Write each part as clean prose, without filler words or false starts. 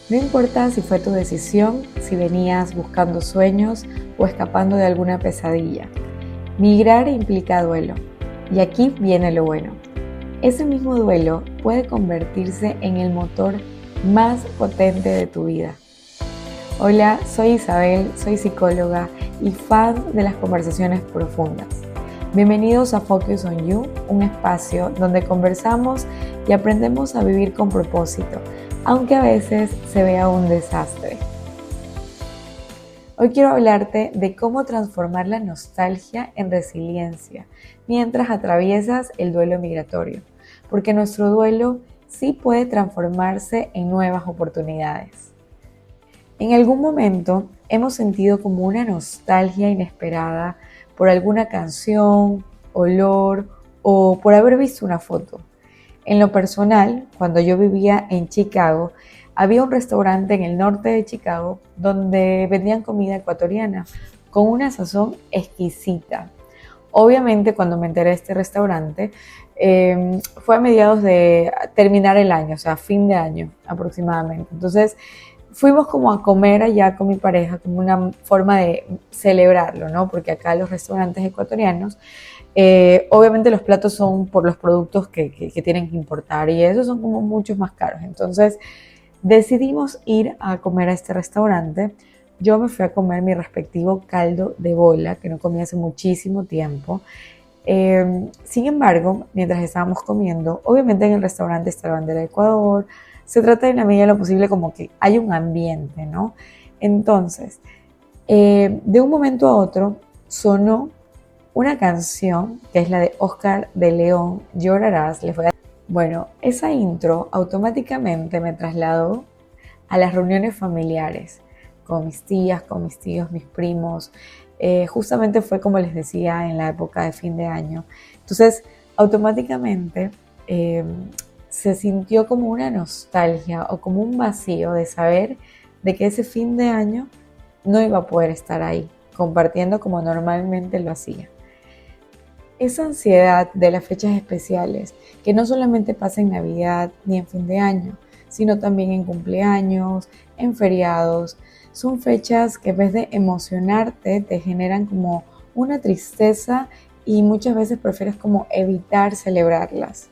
No importa si fue tu decisión, si venías buscando sueños o escapando de alguna pesadilla. Migrar implica duelo. Y aquí viene lo bueno. Ese mismo duelo puede convertirse en el motor más potente de tu vida. Hola, soy Isabel, soy psicóloga y fan de las conversaciones profundas. Bienvenidos a Focus on You, un espacio donde conversamos y aprendemos a vivir con propósito, aunque a veces se vea un desastre. Hoy quiero hablarte de cómo transformar la nostalgia en resiliencia mientras atraviesas el duelo migratorio, porque nuestro duelo sí puede transformarse en nuevas oportunidades. En algún momento hemos sentido como una nostalgia inesperada por alguna canción, olor o por haber visto una foto. En lo personal, cuando yo vivía en Chicago, había un restaurante en el norte de Chicago donde vendían comida ecuatoriana con una sazón exquisita. Obviamente, cuando me enteré de este restaurante, fue a mediados de terminar el año, o sea, fin de año aproximadamente. Entonces, fuimos como a comer allá con mi pareja, como una forma de celebrarlo, ¿no? Porque acá los restaurantes ecuatorianos, obviamente los platos son por los productos que tienen que importar y esos son como muchos más caros. Entonces decidimos ir a comer a este restaurante. Yo me fui a comer mi respectivo caldo de bola, que no comía hace muchísimo tiempo. Sin embargo, mientras estábamos comiendo, obviamente en el restaurante está la bandera de Ecuador. Se trata de, en la medida de lo posible, como que hay un ambiente, ¿no? Entonces, de un momento a otro sonó una canción que es la de Oscar de León, Llorarás. Bueno, esa intro automáticamente me trasladó a las reuniones familiares con mis tías, con mis tíos, mis primos. Justamente fue, como les decía, en la época de fin de año. Entonces, automáticamente se sintió como una nostalgia o como un vacío de saber de que ese fin de año no iba a poder estar ahí, compartiendo como normalmente lo hacía. Esa ansiedad de las fechas especiales, que no solamente pasa en Navidad ni en fin de año, sino también en cumpleaños, en feriados, son fechas que en vez de emocionarte te generan como una tristeza y muchas veces prefieres como evitar celebrarlas.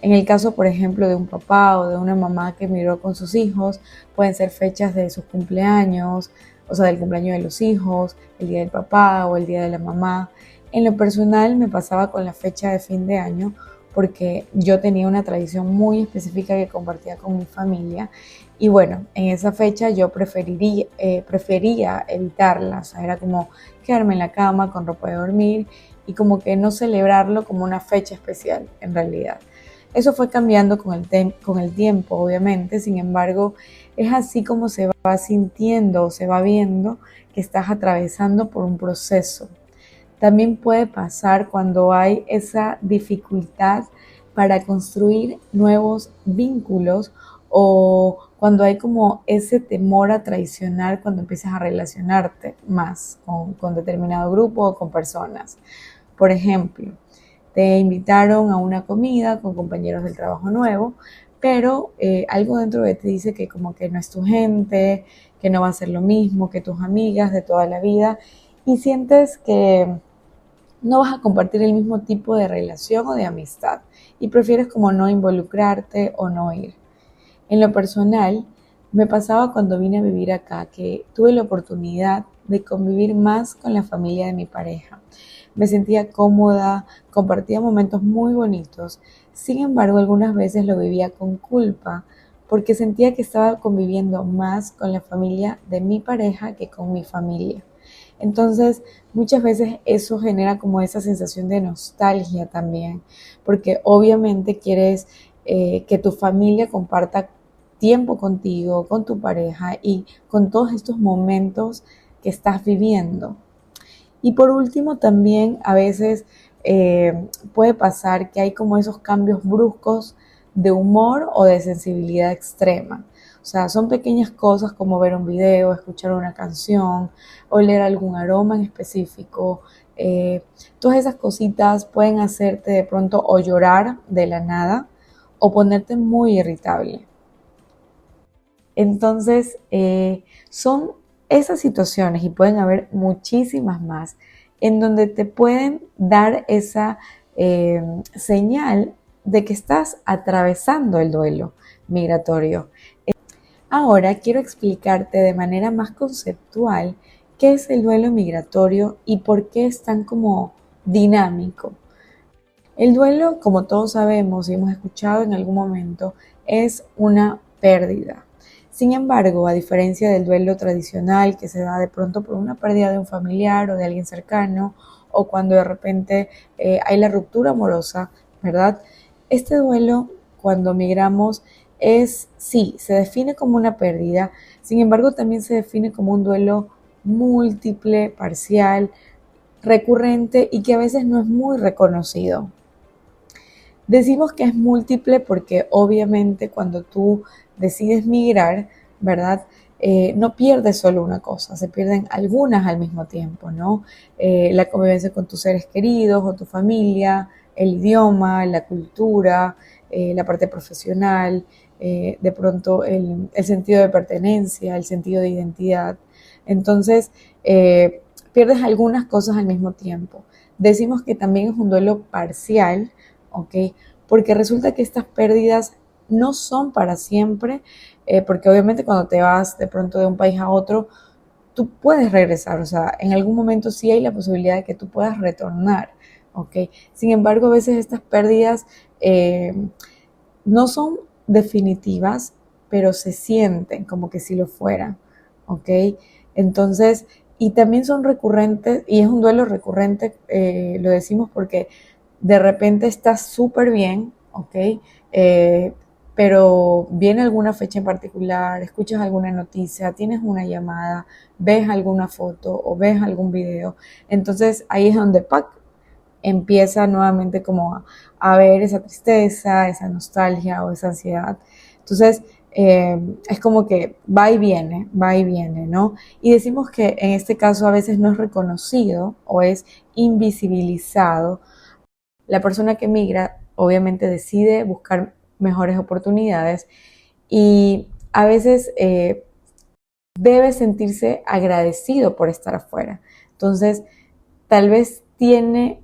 En el caso, por ejemplo, de un papá o de una mamá que emigró con sus hijos, pueden ser fechas de sus cumpleaños, o sea, del cumpleaños de los hijos, el día del papá o el día de la mamá. En lo personal me pasaba con la fecha de fin de año porque yo tenía una tradición muy específica que compartía con mi familia y bueno, en esa fecha yo prefería evitarla, o sea, era como quedarme en la cama con ropa de dormir y como que no celebrarlo como una fecha especial en realidad. Eso fue cambiando con el tiempo, obviamente, sin embargo, es así como se va sintiendo o se va viendo que estás atravesando por un proceso. También puede pasar cuando hay esa dificultad para construir nuevos vínculos o cuando hay como ese temor a traicionar cuando empiezas a relacionarte más con determinado grupo o con personas. Por ejemplo, te invitaron a una comida con compañeros del trabajo nuevo, pero algo dentro de ti dice que como que no es tu gente, que no va a ser lo mismo que tus amigas de toda la vida y sientes que no vas a compartir el mismo tipo de relación o de amistad y prefieres como no involucrarte o no ir. En lo personal, me pasaba cuando vine a vivir acá que tuve la oportunidad de convivir más con la familia de mi pareja. Me sentía cómoda, compartía momentos muy bonitos. Sin embargo, algunas veces lo vivía con culpa porque sentía que estaba conviviendo más con la familia de mi pareja que con mi familia. Entonces, muchas veces eso genera como esa sensación de nostalgia también, porque obviamente quieres que tu familia comparta tiempo contigo, con tu pareja y con todos estos momentos que estás viviendo. Y por último, también a veces puede pasar que hay como esos cambios bruscos de humor o de sensibilidad extrema. O sea, son pequeñas cosas como ver un video, escuchar una canción, oler algún aroma en específico. Todas esas cositas pueden hacerte de pronto o llorar de la nada o ponerte muy irritable. Entonces, son esas situaciones, y pueden haber muchísimas más, en donde te pueden dar esa señal de que estás atravesando el duelo migratorio. Ahora quiero explicarte de manera más conceptual qué es el duelo migratorio y por qué es tan como dinámico. El duelo, como todos sabemos y hemos escuchado en algún momento, es una pérdida. Sin embargo, a diferencia del duelo tradicional que se da de pronto por una pérdida de un familiar o de alguien cercano, o cuando de repente hay la ruptura amorosa, ¿verdad? Este duelo, cuando migramos, sí, se define como una pérdida, sin embargo también se define como un duelo múltiple, parcial, recurrente y que a veces no es muy reconocido. Decimos que es múltiple porque obviamente cuando tú decides migrar, ¿verdad? No pierdes solo una cosa, se pierden algunas al mismo tiempo, ¿no? La convivencia con tus seres queridos o tu familia, el idioma, la cultura, la parte profesional, de pronto el sentido de pertenencia, el sentido de identidad. Entonces, pierdes algunas cosas al mismo tiempo. Decimos que también es un duelo parcial, ¿ok? Porque resulta que estas pérdidas no son para siempre, porque obviamente cuando te vas de pronto de un país a otro, tú puedes regresar, o sea, en algún momento sí hay la posibilidad de que tú puedas retornar, ¿ok? Sin embargo, a veces estas pérdidas no son definitivas, pero se sienten como que si lo fueran, ¿ok? Entonces, y también son recurrentes, y es un duelo recurrente, lo decimos porque de repente estás súper bien, ¿ok? Eh, pero viene alguna fecha en particular, escuchas alguna noticia, tienes una llamada, ves alguna foto o ves algún video. Entonces ahí es donde ¡pac! Empieza nuevamente como a ver esa tristeza, esa nostalgia o esa ansiedad. Entonces, es como que va y viene, ¿no? Y decimos que en este caso a veces no es reconocido o es invisibilizado. La persona que migra obviamente decide buscar mejores oportunidades y a veces debe sentirse agradecido por estar afuera. Entonces, tal vez tiene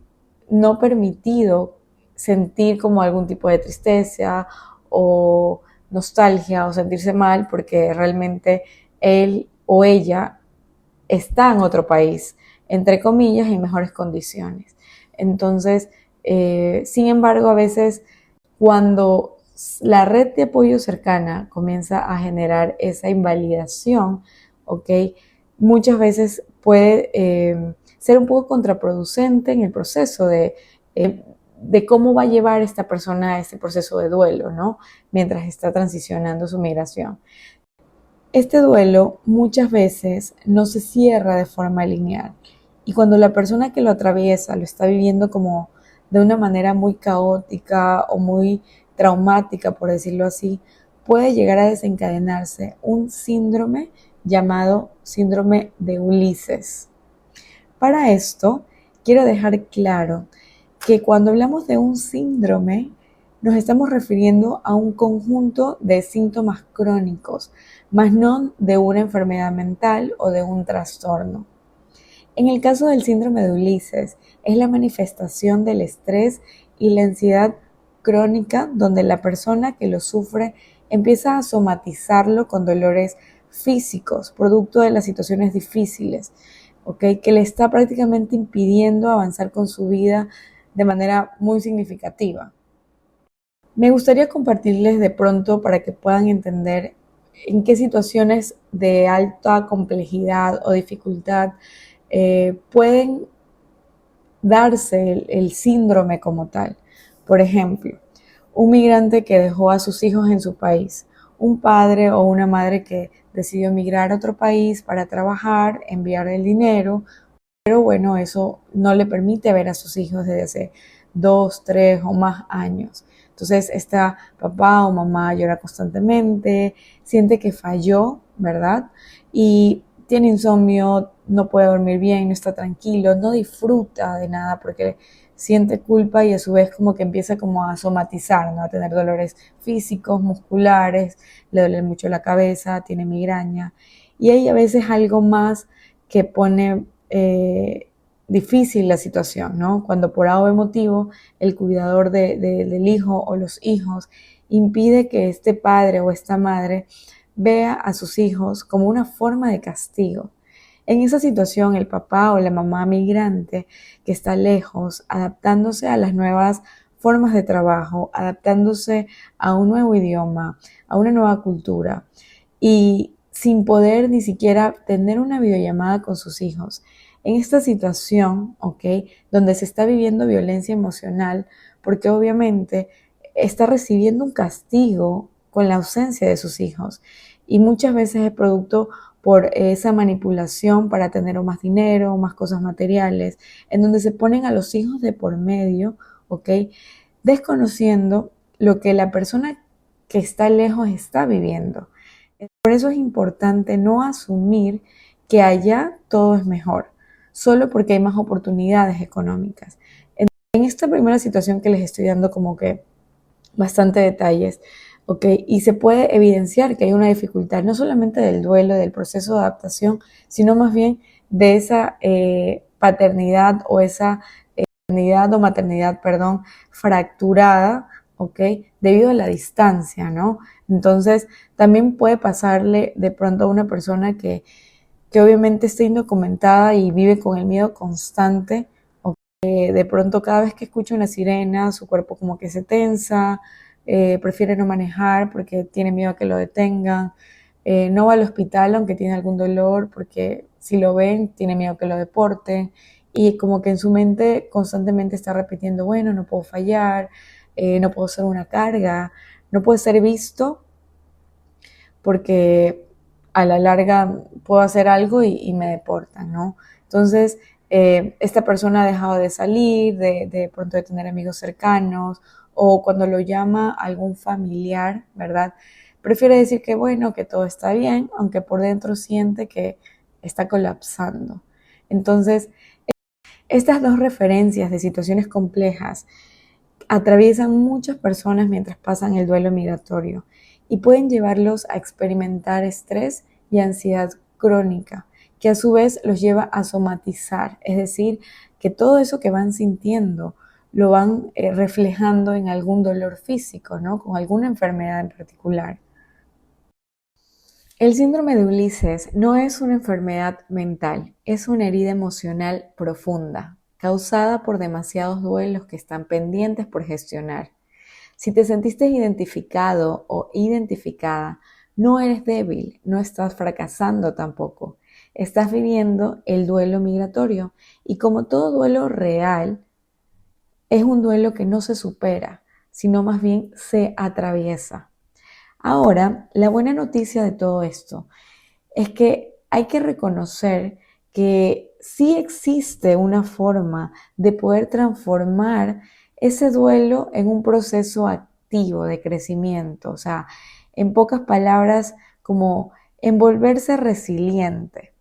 no permitido sentir como algún tipo de tristeza o nostalgia o sentirse mal porque realmente él o ella está en otro país, entre comillas, en mejores condiciones. Entonces, sin embargo, a veces cuando la red de apoyo cercana comienza a generar esa invalidación, ¿ok? Muchas veces puede ser un poco contraproducente en el proceso de cómo va a llevar esta persona ese proceso de duelo, ¿no? Mientras está transicionando su migración. Este duelo muchas veces no se cierra de forma lineal y cuando la persona que lo atraviesa lo está viviendo como de una manera muy caótica o muy traumática, por decirlo así, puede llegar a desencadenarse un síndrome llamado síndrome de Ulises. Para esto, quiero dejar claro que cuando hablamos de un síndrome, nos estamos refiriendo a un conjunto de síntomas crónicos, más no de una enfermedad mental o de un trastorno. En el caso del síndrome de Ulises, es la manifestación del estrés y la ansiedad crónica donde la persona que lo sufre empieza a somatizarlo con dolores físicos, producto de las situaciones difíciles, ¿okay? Que le está prácticamente impidiendo avanzar con su vida de manera muy significativa. Me gustaría compartirles de pronto para que puedan entender en qué situaciones de alta complejidad o dificultad pueden darse el síndrome como tal. Por ejemplo, un migrante que dejó a sus hijos en su país, un padre o una madre que decidió emigrar a otro país para trabajar, enviar el dinero, pero bueno, eso no le permite ver a sus hijos desde hace 2, 3 o más años. Entonces, está papá o mamá llora constantemente, siente que falló, ¿verdad? Y tiene insomnio, no puede dormir bien, no está tranquilo, no disfruta de nada porque siente culpa y a su vez como que empieza como a somatizar, ¿no? A tener dolores físicos, musculares, le duele mucho la cabeza, tiene migraña. Y hay a veces algo más que pone difícil la situación, ¿no? Cuando por algún motivo el cuidador del hijo o los hijos impide que este padre o esta madre vea a sus hijos como una forma de castigo. En esa situación, el papá o la mamá migrante que está lejos, adaptándose a las nuevas formas de trabajo, adaptándose a un nuevo idioma, a una nueva cultura y sin poder ni siquiera tener una videollamada con sus hijos. En esta situación, ¿ok? Donde se está viviendo violencia emocional, porque obviamente está recibiendo un castigo con la ausencia de sus hijos y muchas veces es producto por esa manipulación para tener más dinero, más cosas materiales, en donde se ponen a los hijos de por medio, ¿ok? Desconociendo lo que la persona que está lejos está viviendo. Por eso es importante no asumir que allá todo es mejor, solo porque hay más oportunidades económicas. En esta primera situación que les estoy dando como que bastante detalles, ¿ok? Y se puede evidenciar que hay una dificultad, no solamente del duelo, del proceso de adaptación, sino más bien de esa paternidad o esa paternidad o maternidad, perdón, fracturada, ¿ok? Debido a la distancia, ¿no? Entonces, también puede pasarle de pronto a una persona que obviamente está indocumentada y vive con el miedo constante, ¿ok? De pronto cada vez que escucha una sirena, su cuerpo como que se tensa, prefiere no manejar porque tiene miedo a que lo detengan, no va al hospital aunque tiene algún dolor porque si lo ven tiene miedo que lo deporten y como que en su mente constantemente está repitiendo, bueno, no puedo fallar, no puedo ser una carga, no puedo ser visto porque a la larga puedo hacer algo y me deportan, ¿no? Entonces, esta persona ha dejado de salir, de pronto de tener amigos cercanos, o cuando lo llama algún familiar, ¿verdad? Prefiere decir que bueno, que todo está bien, aunque por dentro siente que está colapsando. Entonces, estas dos referencias de situaciones complejas atraviesan muchas personas mientras pasan el duelo migratorio y pueden llevarlos a experimentar estrés y ansiedad crónica, que a su vez los lleva a somatizar, es decir, que todo eso que van sintiendo lo van reflejando en algún dolor físico, ¿no? Con alguna enfermedad en particular. El síndrome de Ulises no es una enfermedad mental, es una herida emocional profunda, causada por demasiados duelos que están pendientes por gestionar. Si te sentiste identificado o identificada, no eres débil, no estás fracasando tampoco. Estás viviendo el duelo migratorio y como todo duelo real, es un duelo que no se supera, sino más bien se atraviesa. Ahora, la buena noticia de todo esto es que hay que reconocer que sí existe una forma de poder transformar ese duelo en un proceso activo de crecimiento, o sea, en pocas palabras, como envolverse resiliente.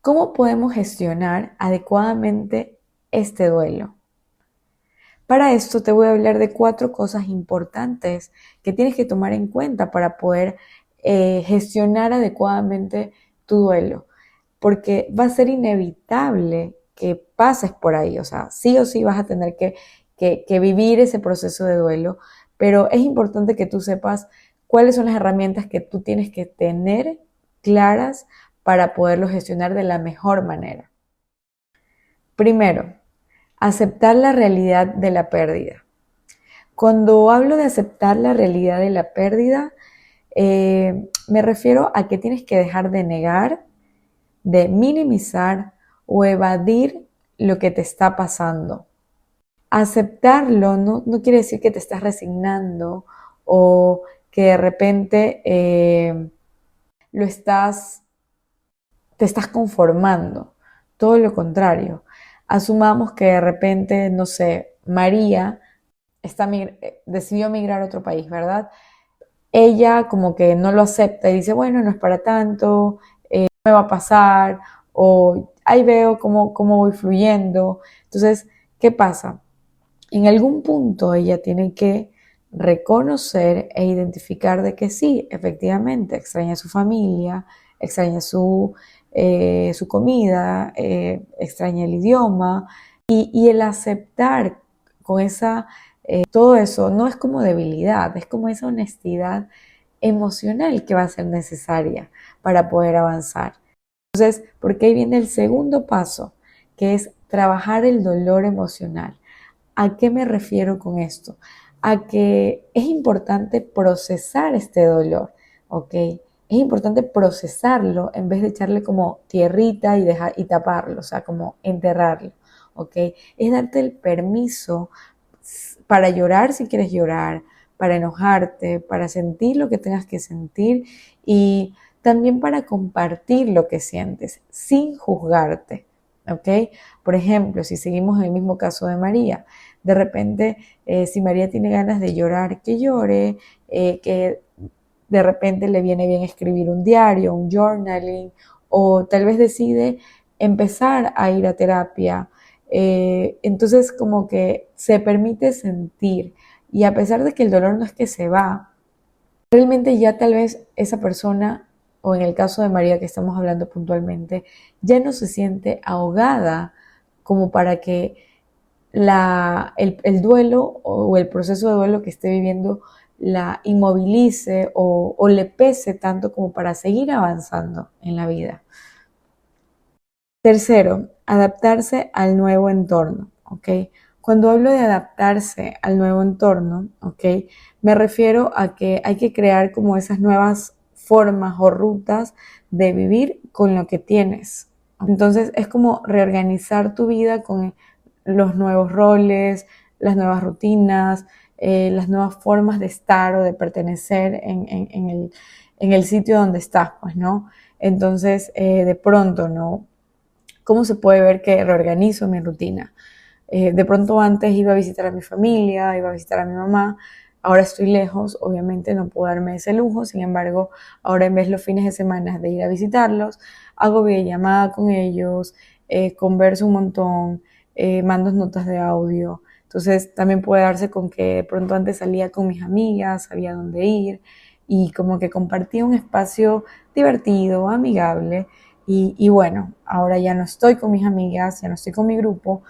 ¿Cómo podemos gestionar adecuadamente este duelo? Para esto te voy a hablar de 4 cosas importantes que tienes que tomar en cuenta para poder gestionar adecuadamente tu duelo, porque va a ser inevitable que pases por ahí, o sea, sí o sí vas a tener que vivir ese proceso de duelo, pero es importante que tú sepas cuáles son las herramientas que tú tienes que tener claras para poderlo gestionar de la mejor manera. Primero, aceptar la realidad de la pérdida. Cuando hablo de aceptar la realidad de la pérdida, me refiero a que tienes que dejar de negar, de minimizar o evadir lo que te está pasando. Aceptarlo no quiere decir que te estás resignando o que de repente te estás conformando. Todo lo contrario. Asumamos que de repente, no sé, María decidió migrar a otro país, ¿verdad? Ella como que no lo acepta y dice, bueno, no es para tanto, me va a pasar, o ahí veo cómo voy fluyendo. Entonces, ¿Qué pasa? En algún punto ella tiene que reconocer e identificar de que sí, efectivamente, extraña a su familia, extraña su comida, extraña el idioma y el aceptar con todo eso no es como debilidad, es como esa honestidad emocional que va a ser necesaria para poder avanzar. Entonces, porque ahí viene el segundo paso, que es trabajar el dolor emocional. ¿A qué me refiero con esto? A que es importante procesar este dolor, ¿ok? Es importante procesarlo en vez de echarle como tierrita y taparlo, o sea, como enterrarlo, ¿ok? Es darte el permiso para llorar si quieres llorar, para enojarte, para sentir lo que tengas que sentir y también para compartir lo que sientes sin juzgarte, ¿ok? Por ejemplo, si seguimos en el mismo caso de María, de repente, si María tiene ganas de llorar, que llore, que de repente le viene bien escribir un diario, un journaling, o tal vez decide empezar a ir a terapia. Entonces como que se permite sentir y a pesar de que el dolor no es que se va, realmente ya tal vez esa persona, o en el caso de María que estamos hablando puntualmente, ya no se siente ahogada como para que el duelo o el proceso de duelo que esté viviendo la inmovilice o le pese tanto como para seguir avanzando en la vida. Tercero, adaptarse al nuevo entorno, ¿ok? Cuando hablo de adaptarse al nuevo entorno, ¿ok? Me refiero a que hay que crear como esas nuevas formas o rutas de vivir con lo que tienes. Entonces es como reorganizar tu vida con los nuevos roles, las nuevas rutinas, las nuevas formas de estar o de pertenecer en el sitio donde estás, pues, ¿no? Entonces, de pronto, ¿no? ¿Cómo se puede ver que reorganizo mi rutina? De pronto antes iba a visitar a mi familia, iba a visitar a mi mamá, ahora estoy lejos, obviamente no puedo darme ese lujo, sin embargo, ahora en vez de los fines de semana de ir a visitarlos, hago videollamada con ellos, converso un montón, mando notas de audio. Entonces también puede darse con que de pronto antes salía con mis amigas, sabía dónde ir y como que compartía un espacio divertido, amigable. Y bueno, ahora ya no estoy con mis amigas, ya no estoy con mi grupo,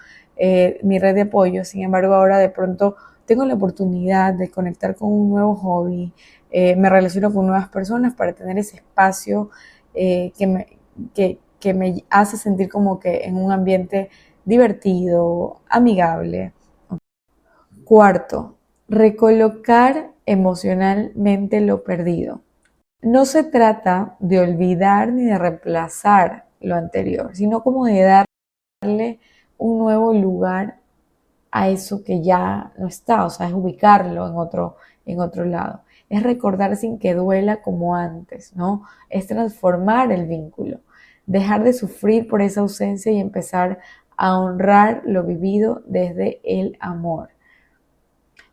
mi red de apoyo. Sin embargo, ahora de pronto tengo la oportunidad de conectar con un nuevo hobby, me relaciono con nuevas personas para tener ese espacio que me hace sentir como que en un ambiente divertido, amigable. Cuarto, recolocar emocionalmente lo perdido. No se trata de olvidar ni de reemplazar lo anterior, sino como de darle un nuevo lugar a eso que ya no está, o sea, es ubicarlo en otro lado. Es recordar sin que duela como antes, ¿no? Es transformar el vínculo, dejar de sufrir por esa ausencia y empezar a honrar lo vivido desde el amor.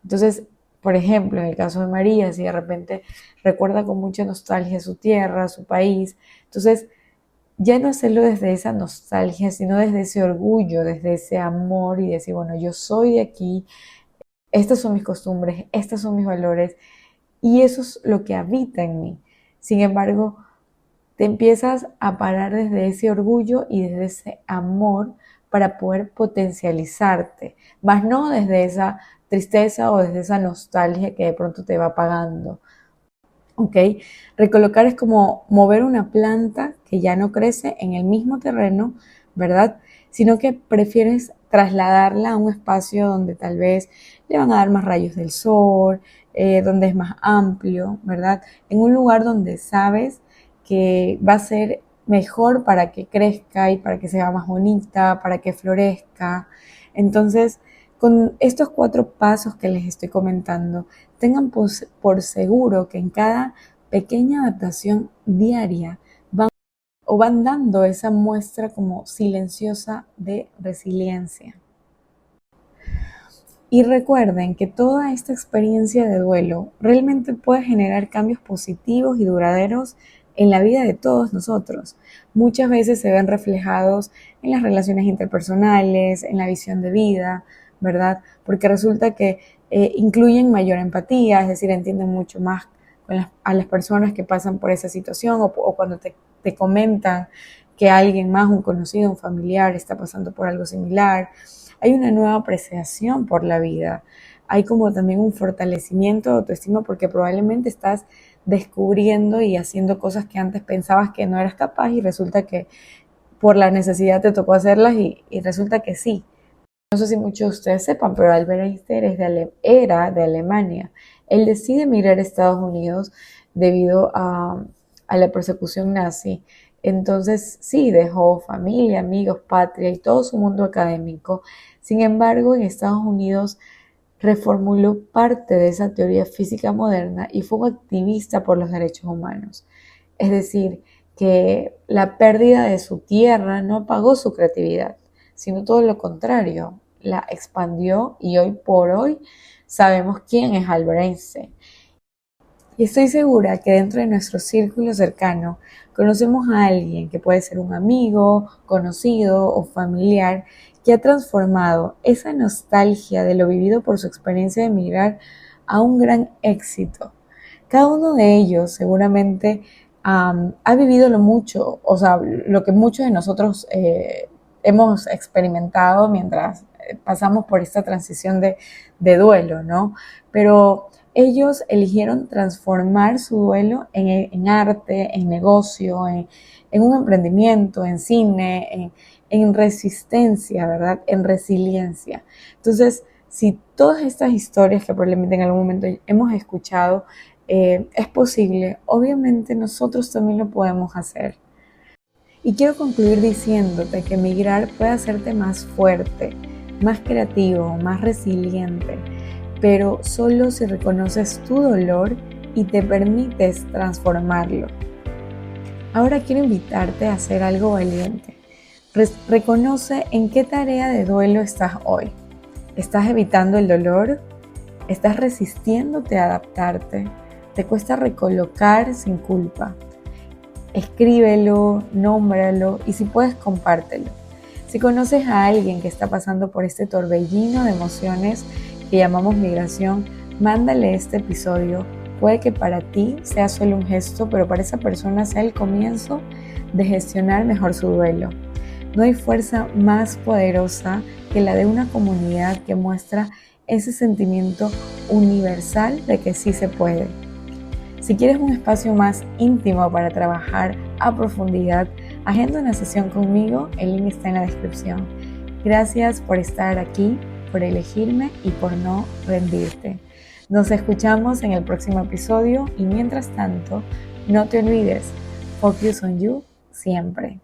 Entonces, por ejemplo, en el caso de María, si de repente recuerda con mucha nostalgia su tierra, su país, entonces ya no hacerlo desde esa nostalgia, sino desde ese orgullo, desde ese amor y decir, bueno, yo soy de aquí, estas son mis costumbres, estos son mis valores y eso es lo que habita en mí. Sin embargo, te empiezas a parar desde ese orgullo y desde ese amor para poder potencializarte, más no desde esa tristeza o desde esa nostalgia que de pronto te va apagando. ¿Ok? Recolocar es como mover una planta que ya no crece en el mismo terreno, ¿verdad? Sino que prefieres trasladarla a un espacio donde tal vez le van a dar más rayos del sol, donde es más amplio, ¿verdad? En un lugar donde sabes que va a ser mejor para que crezca y para que sea más bonita, para que florezca. Entonces, con estos 4 pasos que les estoy comentando, tengan por seguro que en cada pequeña adaptación diaria van dando esa muestra como silenciosa de resiliencia. Y recuerden que toda esta experiencia de duelo realmente puede generar cambios positivos y duraderos en la vida de todos nosotros. Muchas veces se ven reflejados en las relaciones interpersonales, en la visión de vida, ¿verdad? Porque resulta que incluyen mayor empatía, es decir, entienden mucho más a las personas que pasan por esa situación o cuando te comentan que alguien más, un conocido, un familiar, está pasando por algo similar. Hay una nueva apreciación por la vida. Hay como también un fortalecimiento de autoestima porque probablemente estás descubriendo y haciendo cosas que antes pensabas que no eras capaz y resulta que por la necesidad te tocó hacerlas y resulta que sí. No sé si muchos de ustedes sepan, pero Albert Einstein era de Alemania. Él decide emigrar a Estados Unidos debido a la persecución nazi. Entonces, sí, dejó familia, amigos, patria y todo su mundo académico. Sin embargo, en Estados Unidos reformuló parte de esa teoría física moderna y fue un activista por los derechos humanos. Es decir, que la pérdida de su tierra no apagó su creatividad, sino todo lo contrario, la expandió y hoy por hoy sabemos quién es Albert Einstein. Y estoy segura que dentro de nuestro círculo cercano conocemos a alguien que puede ser un amigo, conocido o familiar que ha transformado esa nostalgia de lo vivido por su experiencia de emigrar a un gran éxito. Cada uno de ellos seguramente ha vivido lo que muchos de nosotros hemos experimentado mientras pasamos por esta transición de duelo, ¿no? Pero ellos eligieron transformar su duelo en arte, en negocio, en un emprendimiento, en cine, en resistencia, ¿verdad? En resiliencia. Entonces, si todas estas historias que probablemente en algún momento hemos escuchado es posible, obviamente nosotros también lo podemos hacer. Y quiero concluir diciéndote que emigrar puede hacerte más fuerte, más creativo, más resiliente, pero solo si reconoces tu dolor y te permites transformarlo. Ahora quiero invitarte a hacer algo valiente. Reconoce en qué tarea de duelo estás hoy. ¿Estás evitando el dolor? ¿Estás resistiéndote a adaptarte? ¿Te cuesta recolocar sin culpa? Escríbelo, nómbralo y si puedes, compártelo. Si conoces a alguien que está pasando por este torbellino de emociones que llamamos migración, mándale este episodio. Puede que para ti sea solo un gesto, pero para esa persona sea el comienzo de gestionar mejor su duelo. No hay fuerza más poderosa que la de una comunidad que muestra ese sentimiento universal de que sí se puede. Si quieres un espacio más íntimo para trabajar a profundidad, agenda una sesión conmigo, el link está en la descripción. Gracias por estar aquí, por elegirme y por no rendirte. Nos escuchamos en el próximo episodio y mientras tanto, no te olvides, focus on you siempre.